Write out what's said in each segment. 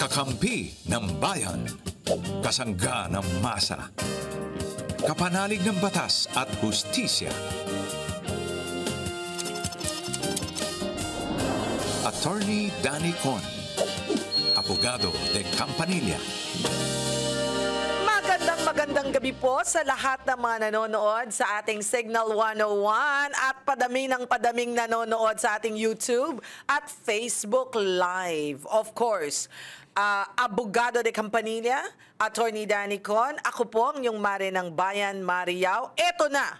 Kakampi ng bayan, kasangga ng masa, kapanalig ng batas at hustisya. Attorney Danny Con, abogado de Campanilla. Magandang gabi po sa lahat ng mga nanonood sa ating Signal 101 at padaming nanonood sa ating YouTube at Facebook Live. Of course, abogado de Campanilla, Attorney Danny Con. Ako po ang inyong Mare ng Bayan, Mariao. Eto na,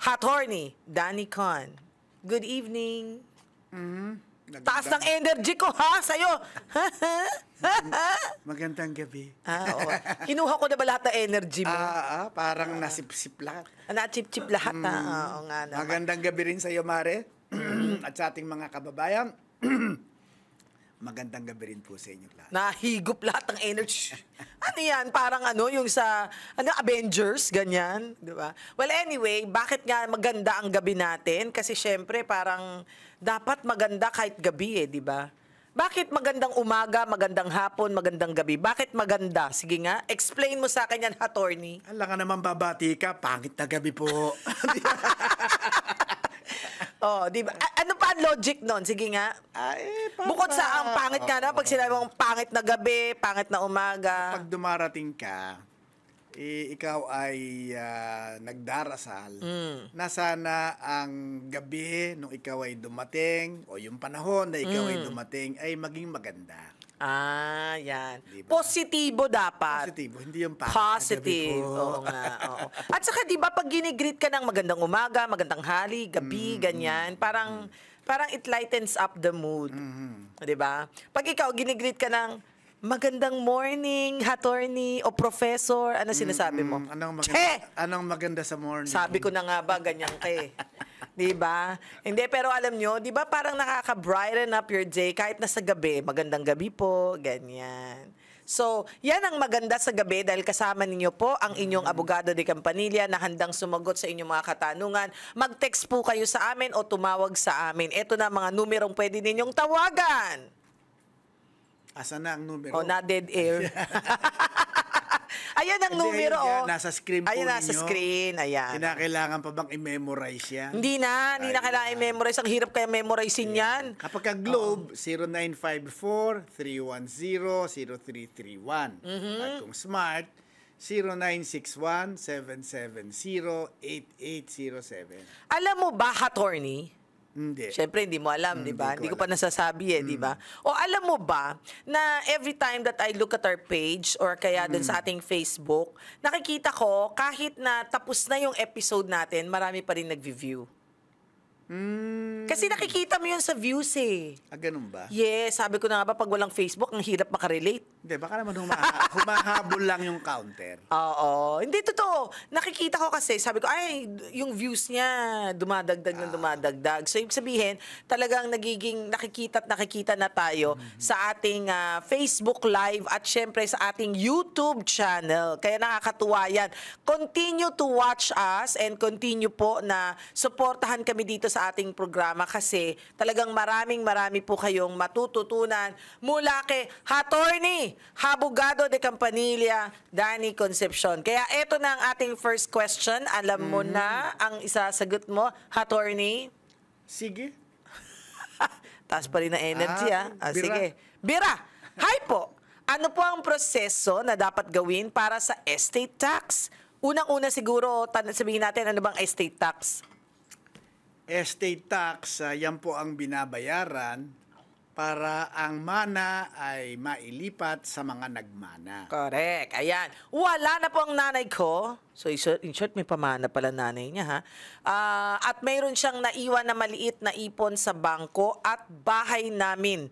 Attorney Danny Con. Good evening. Taas ng energy ko, ha? Sa'yo. Magandang gabi. Oo. Kinuha ko na ba lahat ng energy mo? Parang nasip-sip lahat. Nachip-chip lahat, ha? Oo nga naman. Magandang gabi rin sa iyo, Mare. At sa ating mga kababayan. Magandang gabi rin po sa inyo lahat. Nahigop lahat ng energy. Ano yan? Parang yung sa Avengers, ganyan. Di ba? Well, anyway, bakit nga maganda ang gabi natin? Kasi syempre, parang dapat maganda kahit gabi di ba? Bakit magandang umaga, magandang hapon, magandang gabi? Bakit maganda? Sige nga, explain mo sa akin yan, Attorney. Alam ka naman babati ka, pangit na gabi po. Di ba? Ano pa ang logic nun? Sige nga. Bukod sa ang pangit nga na, pag sinabi mong pangit na gabi, pangit na umaga. Pag dumarating ka, ikaw ay nagdarasal na sana ang gabi nung ikaw ay dumating o yung panahon na ikaw ay dumating ay maging maganda. Yan. Diba? Positibo dapat. Positibo, hindi yung pangit. Positive. Oo nga. Oo. At saka, di ba, pag ginigreet ka ng magandang umaga, magandang hali, gabi, ganyan, parang it lightens up the mood. Di ba? Pag ikaw, ginigreet ka ng magandang morning, attorney, o professor, ano sinasabi mo? Anong maganda sa morning? Sabi ko na nga ba, ganyan ka Di ba? Hindi, pero alam nyo, di ba parang nakaka-brighten up your day kahit nasa gabi, magandang gabi po, ganyan. So, yan ang maganda sa gabi dahil kasama ninyo po ang inyong abogado de Campanilla na handang sumagot sa inyong mga katanungan. Mag-text po kayo sa amin o tumawag sa amin. Ito na mga numerong pwede ninyong tawagan. Asa na ang numero? Na dead air. Ayan ang numero, Nasa screen po Ayan, ninyo. nasa screen. Ayan. Kinakailangan pa bang i-memorize yan? Hindi na kailangan i-memorize. Ang hirap kaya memorizein yan. Kapag ka-Globe, 0954-310-0331. At kung Smart, 0961-770-8807. Alam mo ba, Attorney? Hindi. Siyempre, hindi mo alam, di ba? Hindi ko pa nasasabi di ba? O alam mo ba na every time that I look at our page or kaya dun sa ating Facebook, nakikita ko kahit na tapos na yung episode natin, marami pa rin nag-view. Kasi nakikita mo yun sa views Ganun ba? Yes, sabi ko na nga ba, pag walang Facebook, ang hirap makarelate. Hindi, baka naman humahabol lang yung counter. Oo. Hindi, totoo. Nakikita ko kasi, sabi ko, ay, yung views niya, dumadagdag ng dumadagdag. So, ibig sabihin, talagang nakikita na tayo sa ating Facebook Live at syempre sa ating YouTube channel. Kaya nakakatuwa yan. Continue to watch us and continue po na suportahan kami dito sa ating programa kasi talagang marami po kayong matututunan mula kay Attorney Abogado de Campanilla, Danny Concepcion. Kaya eto na ang ating first question. Alam mo na ang isasagot mo, Attorney? Sige. Taas pa rin ang energy, Bira. Sige. Bira, hi po. Ano po ang proseso na dapat gawin para sa estate tax? Unang-una siguro, sabihin natin, ano bang estate tax? Estate tax, yan po ang binabayaran para ang mana ay mailipat sa mga nagmana. Correct. Ayan. Wala na po ang nanay ko. So, in short, may pamana pala nanay niya, at mayroon siyang naiwan na maliit na ipon sa bangko at bahay namin.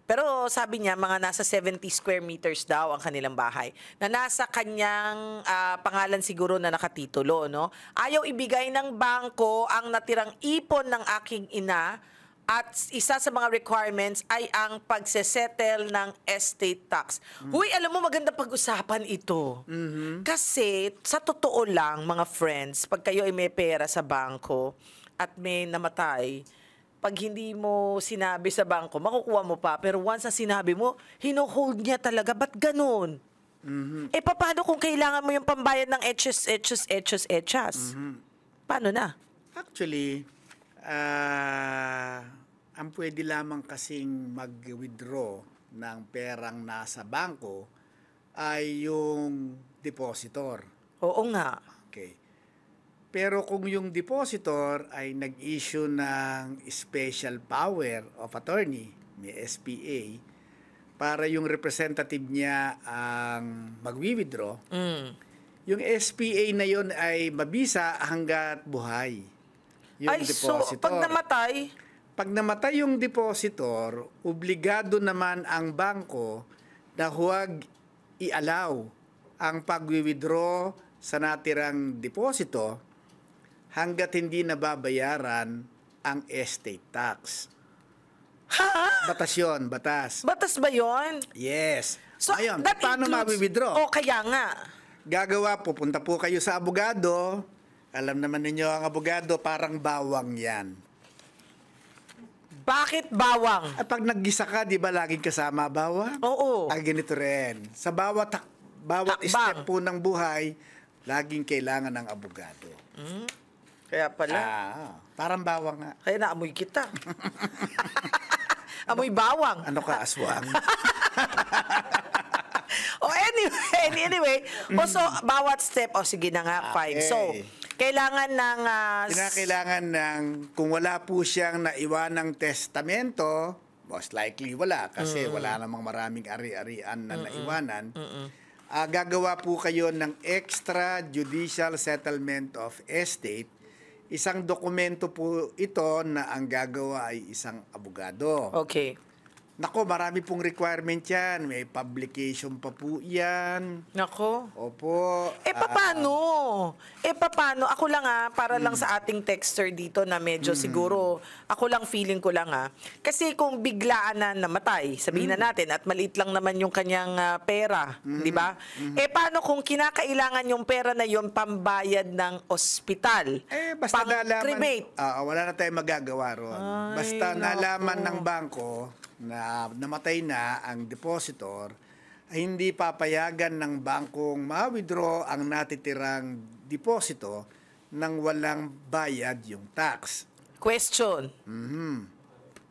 Pero sabi niya, mga nasa 70 square meters daw ang kanilang bahay. Na nasa kanyang pangalan siguro na nakatitulo, no? Ayaw ibigay ng bangko ang natirang ipon ng aking ina at isa sa mga requirements ay ang pagsesettle ng estate tax. Huy, alam mo, maganda pag-usapan ito. Kasi, sa totoo lang, mga friends, pag kayo ay may pera sa bangko at may namatay, pag hindi mo sinabi sa bangko, makukuha mo pa. Pero once na sinabi mo, hino-hold niya talaga. Ba't ganun? Eh, paano kung kailangan mo yung pambayad ng etchas? Paano na? Actually, ang pwede lamang kasing mag-withdraw ng perang nasa bangko ay yung depositor. Oo nga. Okay. Pero kung yung depositor ay nag-issue ng special power of attorney, may SPA, para yung representative niya ang mag-withdraw, yung SPA na yun ay mabisa hanggat buhay. Yung Ay, depositor. so, pag namatay yung depositor, obligado naman ang bangko na huwag i-allow ang pag-withdraw sa natirang deposito hanggat hindi nababayaran ang estate tax. ha? Batas yun, batas. Batas ba yon? Yes. So, Ayun, that paano includes- ma-withdraw? O, kaya nga. Gagawa, pupunta po kayo sa abogado. Alam naman ninyo ang abogado, parang bawang yan. Bakit bawang? At pag naggisa ka, di ba laging kasama bawang? Oo. Ganito rin. Sa bawat Hakbang. step po ng buhay, laging kailangan ng abogado. Kaya pala. Parang bawang nga. Kaya naamoy kita. Amoy bawang. Ano ka, aswang? Anyway. So, bawat step, sige na nga, fine. Okay. So, kailangan ng... Kinakailangan ng, kung wala po siyang naiwanang testamento, most likely wala, kasi wala namang maraming ari-arian na naiwanan, gagawa po kayo ng extrajudicial settlement of estate. Isang dokumento po ito na ang gagawa ay isang abogado. Okay. Nako, marami pong requirement yan. May publication pa po yan. Nako. Opo. Paano? Paano? Ako lang para lang sa ating texter dito na medyo siguro, ako lang feeling ko lang kasi kung biglaan na namatay, sabihin na natin, at maliit lang naman yung kanyang pera, di ba? Paano kung kinakailangan yung pera na yun pambayad ng ospital? Basta pang-cremate? wala na tayong magagawa ron. Basta nalaman ng bangko na namatay na ang depositor, ay hindi papayagan ng bangkong ma-withdraw ang natitirang deposito nang walang bayad yung tax. Question.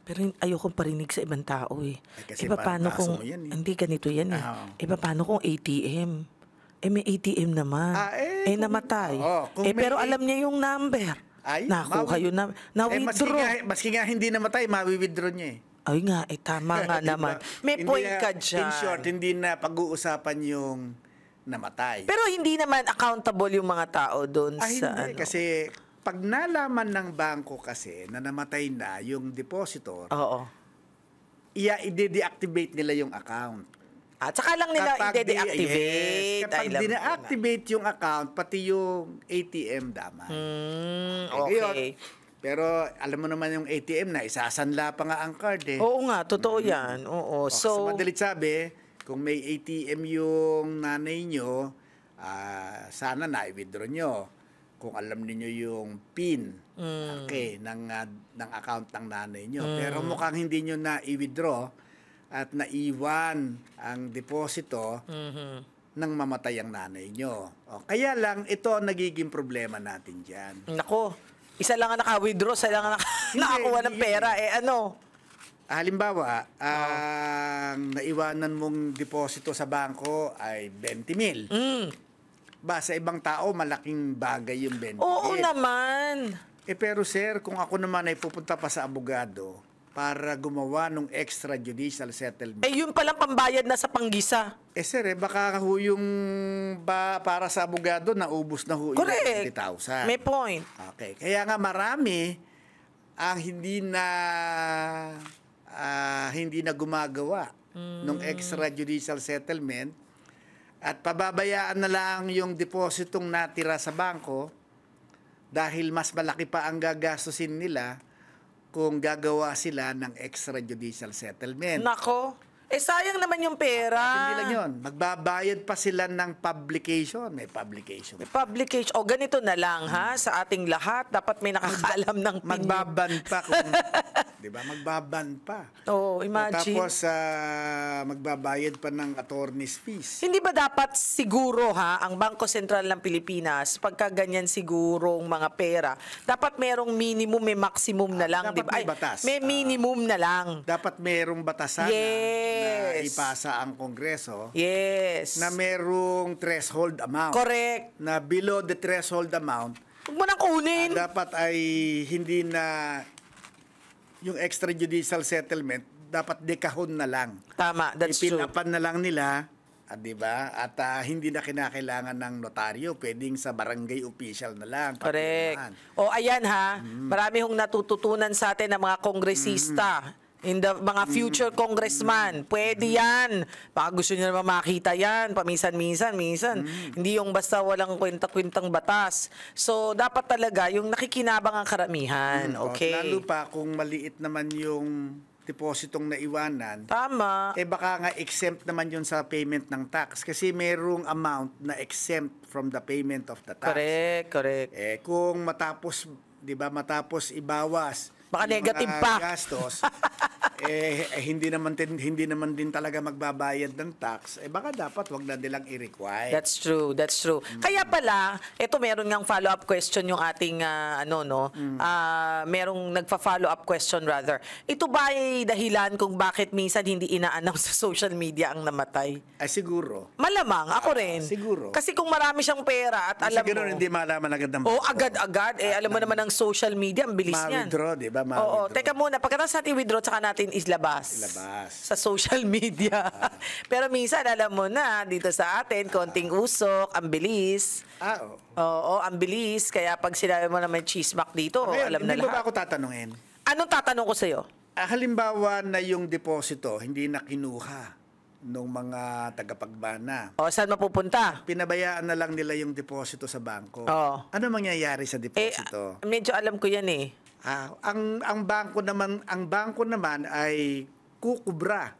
Pero ayokong parinig sa ibang tao kasi paano kaso kung mo yan hindi ganito yan paano kung ATM? May ATM naman. kung- Namatay. kung Pero may- alam niya yung number. Nakuha yun na withdraw. Maski nga hindi namatay, ma-withdraw niya Ay nga, tama nga naman. May Hindi point na- ka dyan. In short, hindi na pag-uusapan yung namatay. Pero hindi naman accountable yung mga tao doon sa hindi. Kasi pag nalaman ng bangko kasi na namatay na yung depositor, Oo. i-deactivate nila yung account. At saka lang nila i-deactivate. Yes, kapag Ay, alam ko na. deactivate yung account, pati yung ATM damay. Okay. Pero alam mo naman yung ATM na isasanla pa nga ang card Oo nga, totoo yan. Oo. Sa So, madalit sabi, kung may ATM yung nanay nyo, sana na-withdraw nyo. Kung alam niyo yung PIN ng account ng nanay nyo. Pero mukhang hindi nyo na-withdraw at naiwan ang deposito nang mamatay ang nanay nyo. Kaya lang, ito ang nagiging problema natin dyan. nako, isa lang ang naka-withdraw, isa lang ang nakakuha ng pera. Halimbawa, ang naiwanan mong deposito sa bangko ay 20,000. Sa ibang tao, malaking bagay yung 20,000. Oo naman. Pero sir, kung ako naman ay pupunta pa sa abogado para gumawa ng extrajudicial settlement. Yun palang pambayad na sa panggisa. Sir, baka yung para sa abogado, naubos na yung Correct. 20,000. May point. Okay. Kaya nga marami ang hindi na gumagawa ng extrajudicial settlement at pababayaan na lang yung depositong natira sa bangko dahil mas malaki pa ang gagastusin nila kung gagawa sila ng extrajudicial settlement. Nako. sayang naman yung pera. Hindi lang yun. Magbabayad pa sila ng publication. May publication. Publication. O ganito na lang ha, sa ating lahat, dapat may nakakaalam ng PIN. Magbaban pa kung, 'di ba? Magbaban pa. Oh, imagine. Tapos magbabayad pa ng attorney's fees. Hindi ba dapat siguro ha, ang Bangko Sentral ng Pilipinas, pagka ganyan sigurong mga pera, dapat merong minimum, may maximum na lang, Dapat di ba? may batas. May minimum na lang. Dapat merong batasan na ipasa ang Kongreso Yes. na merong threshold amount. Correct. Na below the threshold amount, Huwag mo nang kunin. dapat ay hindi na yung extrajudicial settlement, dapat dekahon na lang. Tama, that's true. Ipinapan na lang nila, 'di ba? At hindi na kinakailangan ng notaryo, pwedeng sa barangay official na lang. Correct. papirmahan. O ayan ha, marami hong natututunan sa atin ng mga kongresista. In the mga future congressman, pwede yan. Baka gusto niyo naman makita yan, paminsan-minsan. Hindi yung basta walang kwenta-kwentang batas. So, dapat talaga yung nakikinabang ang karamihan. Okay? Lalo pa kung maliit naman yung depositong naiwanan, Tama. baka nga exempt naman yun sa payment ng tax. Kasi merong amount na exempt from the payment of the tax. Correct. Kung matapos, 'di ba, matapos ibawas Baka yung negative mga pa. gastos, hindi naman din talaga magbabayad ng tax, baka dapat wag na nilang i-require. That's true. Kaya pala, ito meron ngang follow-up question yung ating merong nagfa-follow-up question rather. Ito ba ay dahilan kung bakit minsan hindi ina-announce sa social media ang namatay? Ay siguro. Malamang, ako rin. Siguro. Kasi kung marami siyang pera at alam Siguro mo, hindi malaman agad ng oh, banko. agad-agad, alam mo naman ang social media, ang bilis niyan. Ma-withdraw, di ba? Oo, teka muna, pagkatapos natin withdraw, tsaka natin ilabas. Sa social media. Pero minsan, alam mo na, dito sa atin, konting usok, ang bilis. Oo. Oo, ang bilis. Kaya pag sinabi mo na may chismak dito, Okay, alam na hindi mo ba lahat. ako tatanungin? Anong tatanong ko sa'yo? Halimbawa na yung deposito hindi na kinuha nung mga tagapagbana. O, saan mapupunta? Pinabayaan na lang nila yung deposito sa bangko. Oo. Ano mangyayari sa deposito? Medyo alam ko yan eh. Ang bangko naman ay kukubra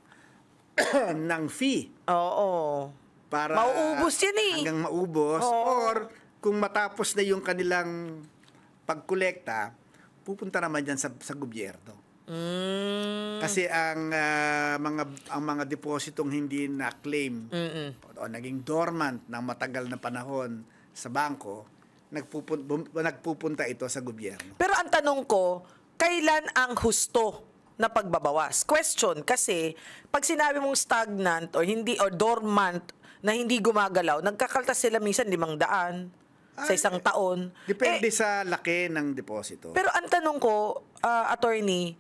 ng fee Oo. para Mauubos yan eh. hanggang maubos. Oo. Or kung matapos na yung kanilang pagkolekta, pupunta naman dyan sa gobyerno. Kasi ang mga depositong hindi na-claim o naging dormant ng matagal na panahon sa bangko, nagpupunta ito sa gobyerno. Pero ang tanong ko, kailan ang husto na pagbabawas? Question, kasi pag sinabi mong stagnant or dormant na hindi gumagalaw, nagkakaltas sila minsan 500 sa isang taon. Depende sa laki ng deposito. Pero ang tanong ko, attorney,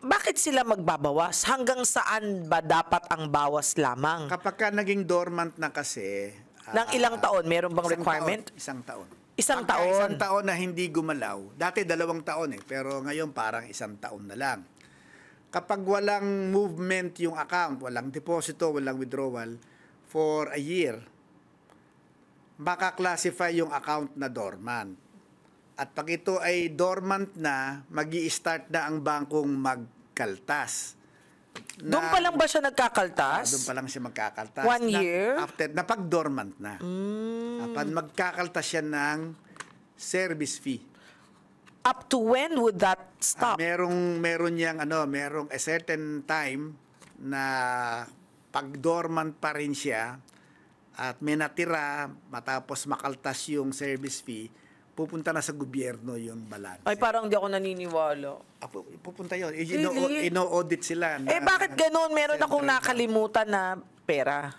bakit sila magbabawas? Hanggang saan ba dapat ang bawas lamang? Kapag ka naging dormant na kasi... Ng ilang taon? Meron bang requirement? Isang taon. Isang Pagka taon? Isang taon na hindi gumalaw. Dati 2 taon pero ngayon parang 1 taon na lang. Kapag walang movement yung account, walang deposito, walang withdrawal for a year, maka-classify yung account na dormant. At pag ito ay dormant na, magi-start na ang bangkong magkaltas. Doon pa lang ba siya nagkakaltas? Doon pa lang siya magkakaltas. 1 year? Na pag-dormant na. Magkakaltas siya ng service fee. Up to when would that stop? Meron merong a certain time na pag-dormant pa rin siya at may natira matapos makaltas yung service fee, pupunta na sa gobyerno yung balance. Ay, parang di ako naniniwala. Pupunta yun. Really? Ino-audit sila. Bakit ganun? Meron akong nakalimutan na pera.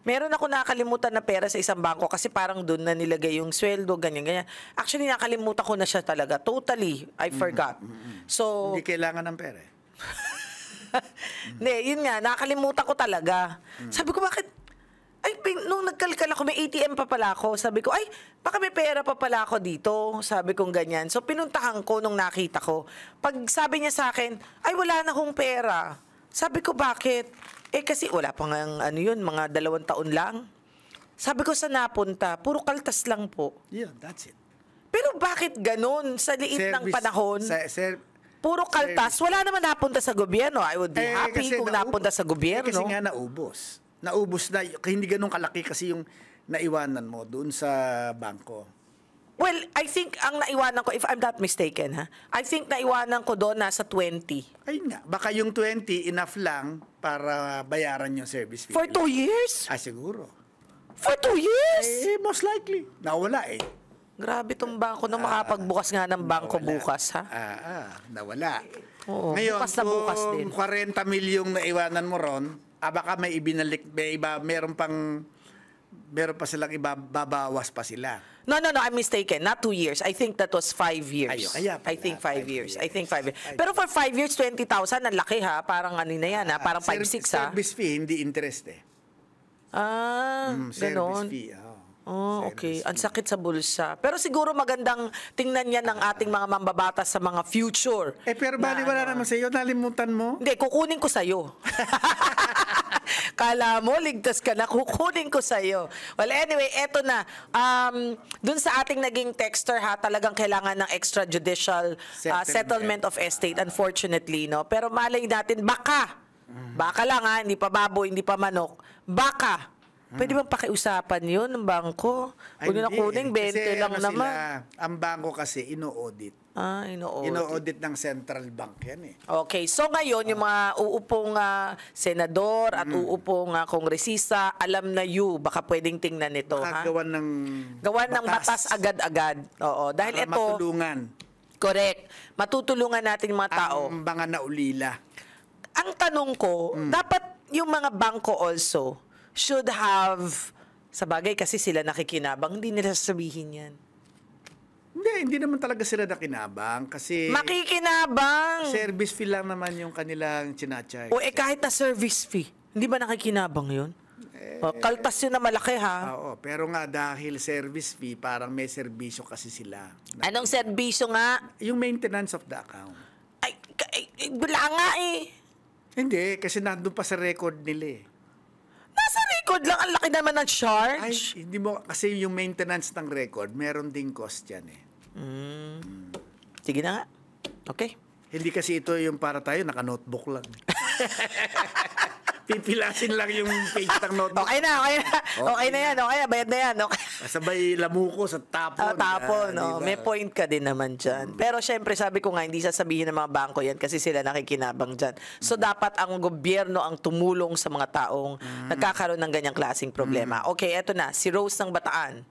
Meron ako nakalimutan na pera sa isang bangko kasi parang doon na nilagay yung sweldo, ganyan. Actually, nakalimutan ko na siya talaga. Totally. I forgot. So, Hindi kailangan ng pera. hindi, yun nga, nakalimutan ko talaga. Sabi ko, bakit? Nung nagkalkal ako, may ATM pa pala ako. Sabi ko, baka may pera pa pala ako dito. Sabi kong ganyan. So, pinuntahan ko nung nakita ko. Pag sabi niya sa akin, wala na akong pera. Sabi ko, bakit? Kasi wala pa nga mga 2 taon lang. Sabi ko, sa napunta, puro kaltas lang po. Yeah, that's it. Pero bakit ganun? Sa liit ng panahon, puro kaltas, wala naman napunta sa gobyerno. I would be happy kasi kung napunta sa gobyerno. kasi nga naubos. Naubos na, hindi ganun kalaki kasi yung naiwanan mo doon sa bangko. Well, I think ang naiwanan ko, if I'm not mistaken, I think naiwanan ko doon nasa 20. Ayun nga, baka yung 20 enough lang para bayaran yung service fee. For 2 years? Siguro. For 2 years? Most likely. Nawala Grabe tong bangko na makapagbukas nga ng bangko Nawala. bukas, ha? Nawala. Oo, Ngayon, bukas na bukas din. kung 40 milyong naiwanan mo ron, baka may ibinalik, meron pa silang babawas pa sila. No, I'm mistaken. Not 2 years. I think that was 5 years. Kaya pala, I think 5 years. I think 5 years. 5 Pero for 5 years, 20,000, ang laki ha. Parang ano na yan ha. Parang 5-6 ha. Service fee, hindi interest Ganon. Service fee, Oh, okay. Service Ang fee. sakit sa bulsa. Pero siguro magandang tingnan yan ng ating mga mambabatas sa mga future. Pero baliwala naman sa iyo, nalimutan mo. Hindi, kukunin ko sa'yo. Kala mo, ligtas ka na, kukunin ko sa'yo. Well, anyway, eto na. Dun sa ating naging texter ha, talagang kailangan ng extrajudicial settlement of estate, unfortunately, no? Pero malay natin, baka lang ha, hindi pa baboy, hindi pa manok, baka. Pwede bang pakiusapan yun ng bangko? Kunin na kuning, 20 lang naman. Ang bangko kasi, ino-audit. Ino-audit. Ino-audit ng central bank yan Okay, so ngayon yung mga uupong senador at uupong kongresista, alam na baka pwedeng tingnan nito. Gawan ng batas agad-agad. Oo, dahil para ito, matulungan correct, matutulungan natin yung mga tao. ang mga naulila. Ang tanong ko, dapat yung mga bangko also should have, sa bagay kasi sila nakikinabang, hindi nila sasabihin yan. Hindi naman talaga sila nakinabang kasi Makikinabang! service fee lang naman yung kanilang chinacharge. O kahit na service fee, hindi ba nakikinabang yun? Kaltas yun na malaki ha. Oo, pero nga dahil service fee, parang may serbisyo kasi sila. Anong serbisyo nga? Yung maintenance of the account. Wala nga eh. Hindi, kasi nandun pa sa record nila Nasa record lang, ang laki naman ng charge. hindi mo, kasi yung maintenance ng record, meron ding cost yan Sige na nga. Okay. Hindi kasi ito yung para tayo, naka-notebook lang. Pipilasin lang yung page ng notebook. Okay na. Okay na yan. Bayad na yan. Okay. Sabay lamuko sa tapon. Tapon, diba? May point ka din naman dyan. Pero syempre, sabi ko nga, hindi sasabihin ng mga bangko yan kasi sila nakikinabang dyan. So, dapat ang gobyerno ang tumulong sa mga taong nagkakaroon ng ganyang klaseng problema. Okay, eto na. Si Rose ng Bataan.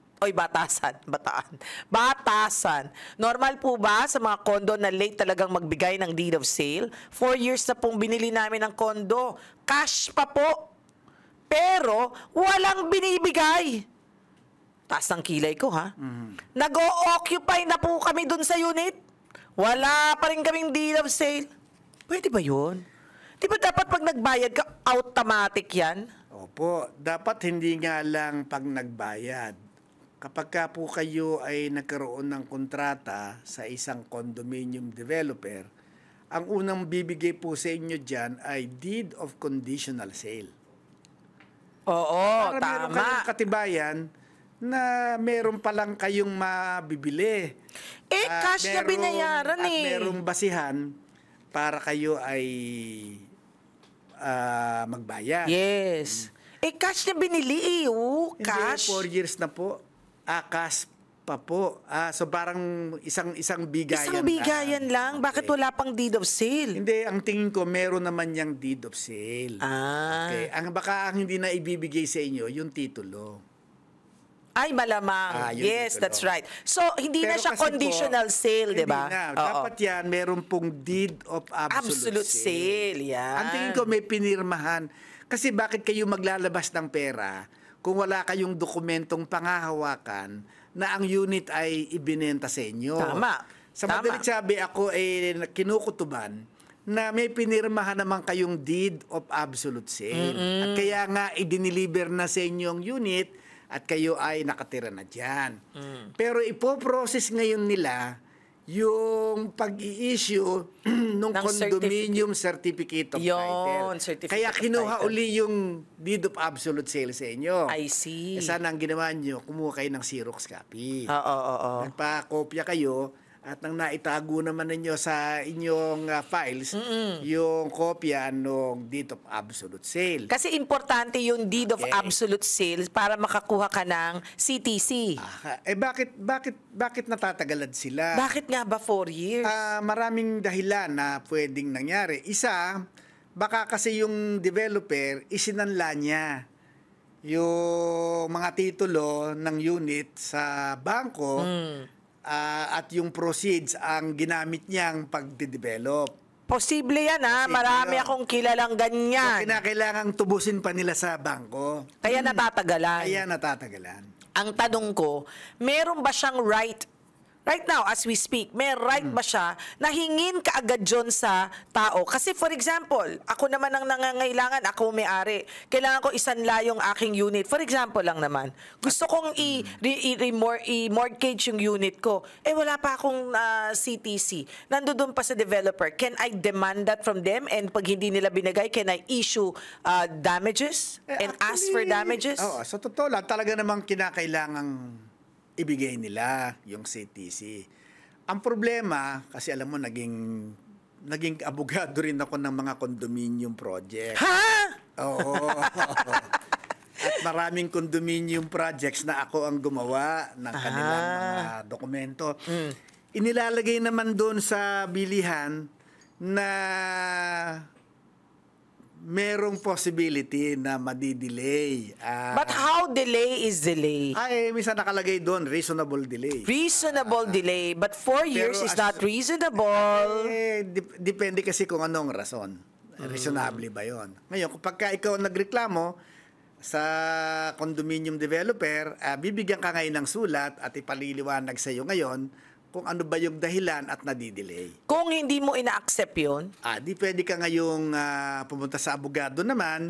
Batasan. Normal po ba sa mga kondo na late talagang magbigay ng deed of sale? 4 years na pong binili namin ng kondo. Cash pa po. Pero, walang binibigay. Taas ng kilay ko, ha? Nag-o-occupy na po kami dun sa unit. Wala pa rin kaming deed of sale. Pwede ba yun? Di ba dapat pag nagbayad ka, automatic yan? Opo, dapat hindi nga lang pag nagbayad. Kapag ka po kayo ay nagkaroon ng kontrata sa isang condominium developer, ang unang bibigay po sa inyo dyan ay deed of conditional sale. Oo, Para meron kayong tama. katibayan na meron pa lang kayong mabibili. Cash na binayaran at eh. merong basihan para kayo ay magbayad. Yes. Cash na binili eh. Cash. Hindi, 4 years na po. Cash pa po. So parang isang bigayan. Isang bigayan lang. Bakit wala pang deed of sale? Hindi, ang tingin ko meron naman yang deed of sale. Okay. Baka ang hindi na ibibigay sa inyo yung titulo. Ay, malamang. Yung Yes, titulo. that's right. So, hindi na Pero siya kasi po, conditional sale, di ba? Hindi na. Oo. Dapat yan, meron pong deed of absolute Sale, yan. Ang tingin ko may pinirmahan. Kasi bakit kayo maglalabas ng pera kung wala kayong dokumentong pangahawakan na ang unit ay ibinenta sa inyo? Tama. Sa madalit sabi, ako ay kinukutuban na may pinirmahan naman kayong deed of absolute sale. At kaya nga i-deliver na sa inyong unit at kayo ay nakatira na dyan. Pero ipoprocess ngayon nila yung pag-i-issue ng condominium certificate of title. Certificate Kaya of kinuha title. uli yung deed of absolute sale sa inyo. I see. Sana ang ginawa nyo, kumuha kayo ng Xerox copy. Oo. Nagpa-kopya kayo at nang naitago naman ninyo sa inyong files yung kopya ng Deed of Absolute Sale. Kasi importante yung deed of Okay. absolute sale para makakuha ka ng CTC. Bakit natatagalan sila? Bakit nga ba 4 years? Maraming dahilan na pwedeng nangyari. Isa, baka kasi yung developer isinanla niya yung mga titulo ng unit sa bangko at yung proceeds ang ginamit niyang pagde-develop. Posible yan ha. Posible Marami yun. akong kilalang So, ganyan. kinakailangang tubusin pa nila sa bangko. Kaya natatagalan. Kaya natatagalan. Ang tanong ko, meron ba siyang right now, as we speak, may right ba siya na hingin kaagad dyan sa tao? Kasi for example, ako naman ang nangangailangan, ako may-ari. Kailangan ko isanla yung aking unit. For example lang naman, gusto kong i-mortgage yung unit ko. Wala pa akong CTC. Nandoon pa sa developer. Can I demand that from them? And pag hindi nila binigay, can I issue damages? And ask for damages? Oo, sa totoo lang, talaga namang kinakailangang ibigay nila yung CTC. Ang problema, kasi alam mo, naging abogado rin ako ng mga condominium project. Ha? Oo. At maraming condominium projects na ako ang gumawa ng kanilang mga dokumento. Inilalagay naman doon sa bilihan na merong possibility na madidelay. But how delay is delay? Minsan nakalagay doon, reasonable delay. Reasonable delay, but 4 years is not reasonable. Depende kasi kung anong rason. Reasonable ba yon? Ngayon, kapag ikaw nagreklamo sa condominium developer, bibigyan ka ngayon ng sulat at ipaliliwanag sa iyo ngayon kung ano ba yung dahilan at nadidelay. Kung hindi mo ina-accept yun, Di pwede ka ngayong pumunta sa abogado naman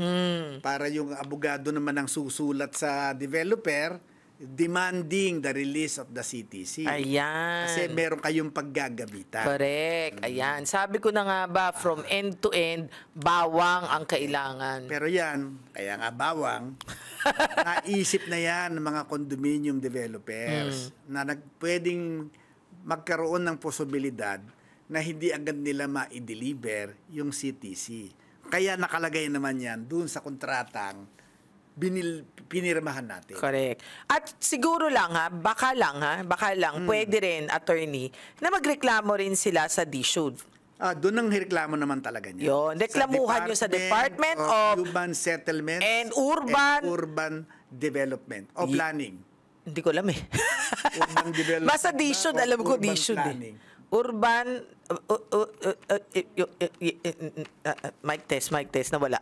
para yung abogado naman ang susulat sa developer demanding the release of the CTC. ayan. Kasi meron kayong paggagabitan. Correct. Ayan. Sabi ko na nga ba, from end to end, bawang ang kailangan. Pero yan, kaya nga bawang, naisip na yan ng mga condominium developers na pwedeng magkaroon ng posibilidad na hindi agad nila ma-deliver yung CTC. Kaya nakalagay naman yan dun sa kontratang pinirmahan natin. Correct. At siguro lang baka lang, pwede rin, attorney, na magreklamo rin sila sa DSUD. Doon ang reklamo naman talaga niya. Yun, reklamuhan nyo sa Department of Human Settlements and Urban Development o Planning. Hindi ko alam Urban Development. Basta DSUD, alam ko Urban DSUD Planning. Urban mic test, nawala.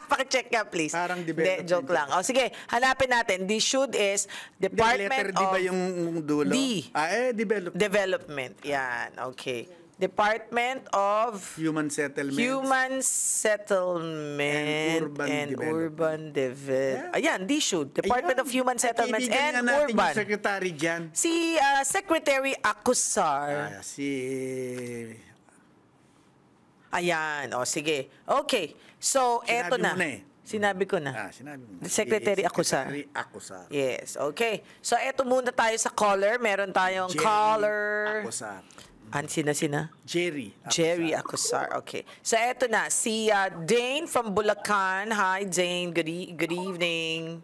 Paki-check ka, please. Parang Hindi, development. joke lang. Sige, hanapin natin. DSUD is Department Letter D of ba yung dulo? D. Development. Development. Yan, okay. Department of Human Settlements. And Urban Development. Ayan, DSUD. Department Ayan. of Human Settlements Kaibigan and nga natin Urban. yung secretary dyan. Si Secretary Acusar. Ayan, sige. Okay. So, eto Sinabi na. mo na eh. Sinabi ko na. Sinabi mo. Secretary Acusar. Secretary Acusar. Yes, okay. So, eto muna tayo sa caller. Meron tayong Jerry caller. Acusar. Sina? Jerry Acusar. Jerry Acusar. Okay. So, eto na. Si Dane from Bulacan. Hi, Dane. Good evening.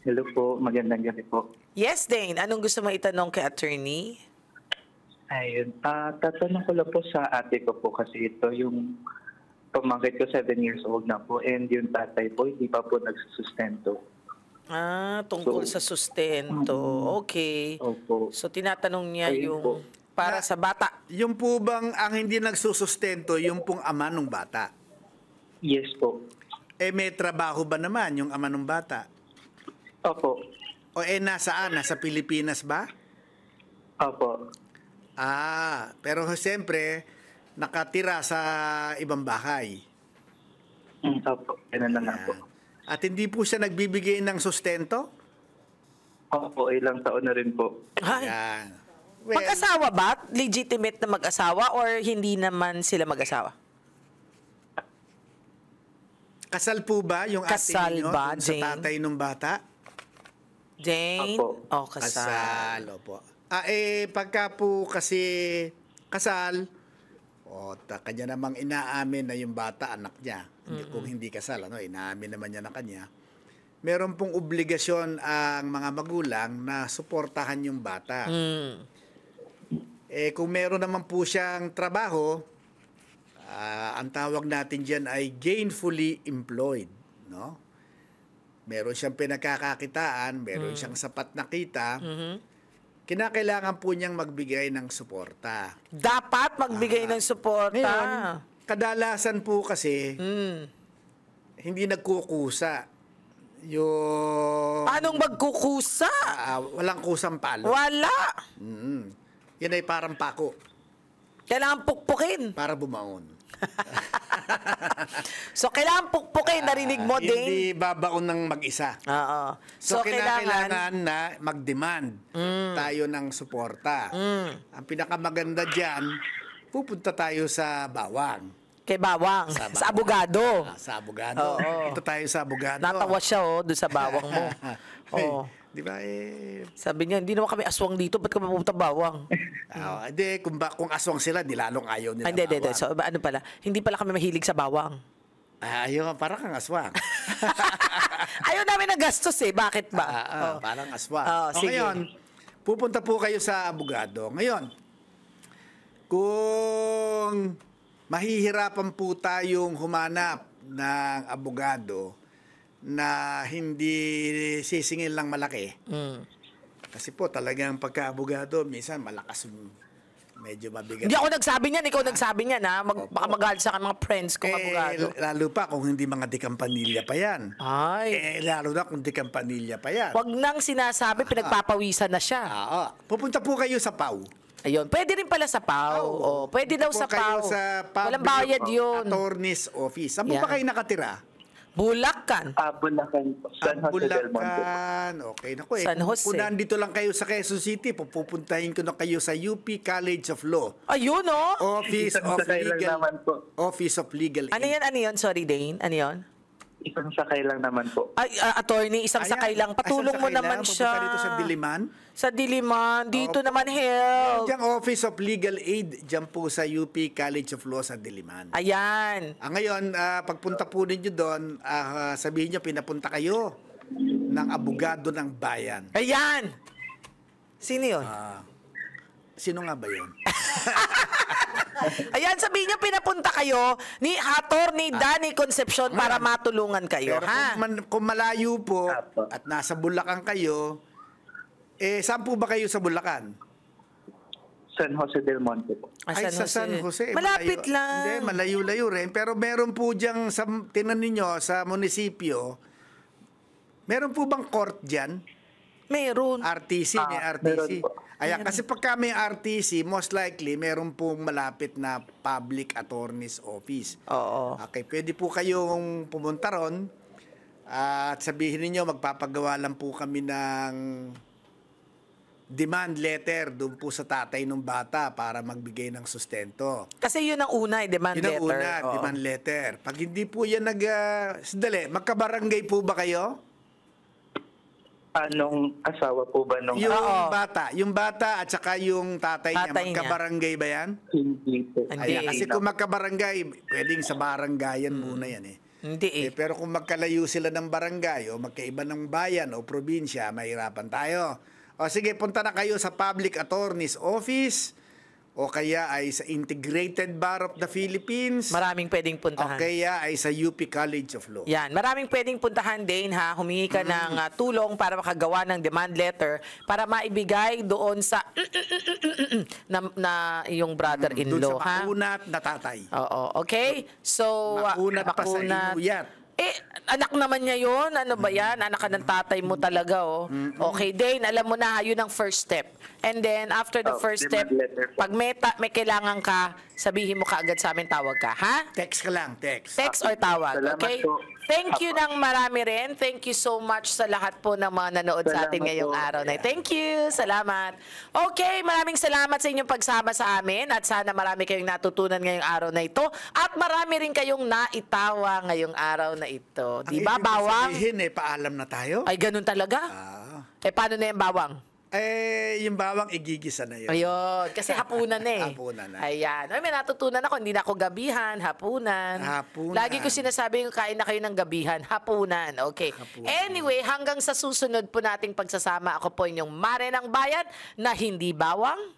Hello po, magandang gabi po. Yes, Dane. Anong gusto mo itanong kay attorney? Ayun, tatanong ko lang po sa ate ko po kasi ito yung pamangkin ko 7 years old na po and yung tatay po hindi pa po nagsusustento. Tungkol sa sustento. Okay. Opo. So, tinatanong niya Ayun yung po. para sa bata. Yung po bang ang hindi nagsusustento, yung pong ama ng bata? Yes po. May trabaho ba naman yung ama ng bata? Opo. O nasaan? Nasa Pilipinas ba? Opo. Pero siyempre, nakatira sa ibang bahay. Opo. Ganun na nga po. At hindi po siya nagbibigay ng sustento? Opo, ilang taon na rin po. Ay. Yan. Well, Mag-asawa ba? Legitimate na mag-asawa or hindi naman sila mag-asawa? kasal po ba yung ate Kasal ninyo ba, dun sa Jane? tatay ng bata? Jane? Opo. Kasal. Opo. Pagka po kasi kasal, kanya namang inaamin na yung bata, anak niya. Kung hindi kasal, inaamin naman niya na kanya. Meron pong obligasyon ang mga magulang na suportahan yung bata. Kung meron naman po siyang trabaho, ang tawag natin dyan ay gainfully employed. No? Meron siyang pinagkakakitaan, meron siyang sapat na kita, kinakailangan po niyang magbigay ng suporta. Dapat magbigay ng suporta. Ngayon, kadalasan po kasi, hindi nagkukusa. Anong magkukusa? Walang kusang palo. Wala. Yan ay parang pako Kailangan pukpukin. para bumaon. So, kailangan pukpukin. Narinig mo, Dane? Hindi babaon ng mag-isa. Oo. So, kailangan na mag-demand tayo ng suporta. Ang pinakamaganda dyan, pupunta tayo sa bawang. Kay Bawang. Sa abogado. Sa abogado. Oo. Punta tayo sa abogado. Natawa siya, doon sa bawang mo. Oo. Di ba Sabi niya, hindi naman kami aswang dito. Ba't ka mapupunta bawang? Hindi, kung aswang sila, lalong ayaw nila Hindi. bawang. So, ano pala? Hindi pala kami mahilig sa bawang. Ayaw, parang kang aswang. Ayaw namin na gastos Bakit ba? Parang aswang. Sige. Ngayon, pupunta po kayo sa abogado. Ngayon, kung mahihirapan po tayong humanap ng abogado na hindi sisingil lang malaki. Kasi po talagang pagka-abogado, minsan malakas, medyo mabigat. Hindi ako nagsabi niyan. Ikaw nagsabi niyan, ha? Baka magalit sa akin mga friends kong abogado. Lalo pa kung hindi mga di Campanilla pa yan. Ay. Lalo na kung di Campanilla pa yan. Wag nang sinasabi, pinagpapawisan na siya. Pupunta po kayo sa PAW. Ayun. Pwede rin pala sa PAW. Pwede daw sa kayo PAW. sa Walang bayad yun. Attorney's Office. Saan po Yan. ba kayo nakatira? Bulacan. Bulacan po. San Jose del Monte. Bulacan. Okay. Naku, San Jose. Kung nandito lang kayo sa Quezon City, pupuntahin ko na kayo sa UP College of Law. Ayun, Office Isang of sakay lang Legal naman po. Office of Legal Ano yan? Sorry, Dane. Ano yan? Isang sakay lang naman po. Ay, attorney, isang Ayan. sakay lang. Patulong Isang mo sakay naman lang. siya. Pupunta dito sa Diliman. Sa Diliman. Dito naman, help. Diyan Office of Legal Aid, diyan po sa UP College of Law sa Diliman. Ayan. Ngayon, pagpunta po ninyo doon, sabihin nyo, pinapunta kayo ng abogado ng bayan. Ayan. Sino yun? Sino nga ba yun? Ayan, sabihin niyo pinapunta kayo ni Attorney Danny Concepcion para matulungan kayo, Pero ha? kung malayo po Apo. at nasa Bulacan kayo, saan po ba kayo sa Bulacan? San Jose del Monte po. Ay, sa San Jose. Malapit malayo. lang. Hindi, malayo-layo rin. Pero meron po diyang, tinan ninyo, sa munisipyo, meron po bang court dyan? Meron. RTC, may RTC. meron po. Ayan, kasi pagka may RTC, most likely, meron pong malapit na Public Attorney's Office. Oo. Okay, pwede po kayong pumunta ron at sabihin niyo magpapagawa lang po kami ng demand letter doon po sa tatay ng bata para magbigay ng sustento. Kasi yun ang una, demand Yun ang letter. una, Oo. demand letter. Pag hindi po yan sandali, magkabarangay po ba kayo? Anong asawa po ba nung Yung Oo. bata at saka yung tatay niya, Tatay niya. magkabarangay ba yan? hindi po? Hindi. Ayan, kasi kung magkabarangay, pwedeng sa barangayan muna yan Hindi Pero kung magkalayo sila ng barangay o magkaiba ng bayan o probinsya, mahirapan tayo. O sige, punta na kayo sa Public Attorney's Office o kaya ay sa Integrated Bar of the Philippines Maraming pwedeng o puntahan. kaya ay sa UP College of Law. Yan, maraming pwedeng puntahan din, ha. Humingi ka ng tulong para makagawa ng demand letter para maibigay doon sa na yung Doon brother-in-law, sa ha. makunat na tatay. Oo, okay? So, Makunat pa sa inuyat. Anak naman niya yun. Ano ba yan? Anak ka ng tatay mo talaga, oh. Okay, Dane, alam mo na, yun ang first step. And then, after the first step, demand letter po. pag may kailangan ka, sabihin mo kaagad sa amin, tawag ka, ha? Text ka lang, text. Text or tawag, Salamat okay? po. Thank you ng marami rin. Thank you so much sa lahat po ng mga nanood sa atin Salamat ngayong po. araw na. Thank you. Salamat. Okay, maraming salamat sa inyong pagsama sa amin at sana marami kayong natutunan ngayong araw na ito at marami rin kayong naitawa ngayong araw na ito. Di ba, Ang ibig bawang? sabihin, paalam na tayo. Ay, ganun talaga? Ah. Paano na yung bawang? Yung bawang igigisa na yun. Ayun, kasi hapunan na eh. Hapunan na. Ayan. Ay, may natutunan ako, hindi na ako gabihan, hapunan. Hapunan. Lagi ko sinasabi yung kain na kayo ng gabihan, hapunan. Okay. Hapunan. Anyway, hanggang sa susunod po nating pagsasama, ako po inyong Mare ng Bayan na hindi bawang.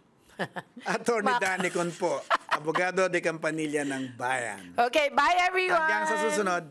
Attorney Danny Con po, abogado de Campanilla ng Bayan. Okay, bye everyone! Hanggang sa susunod.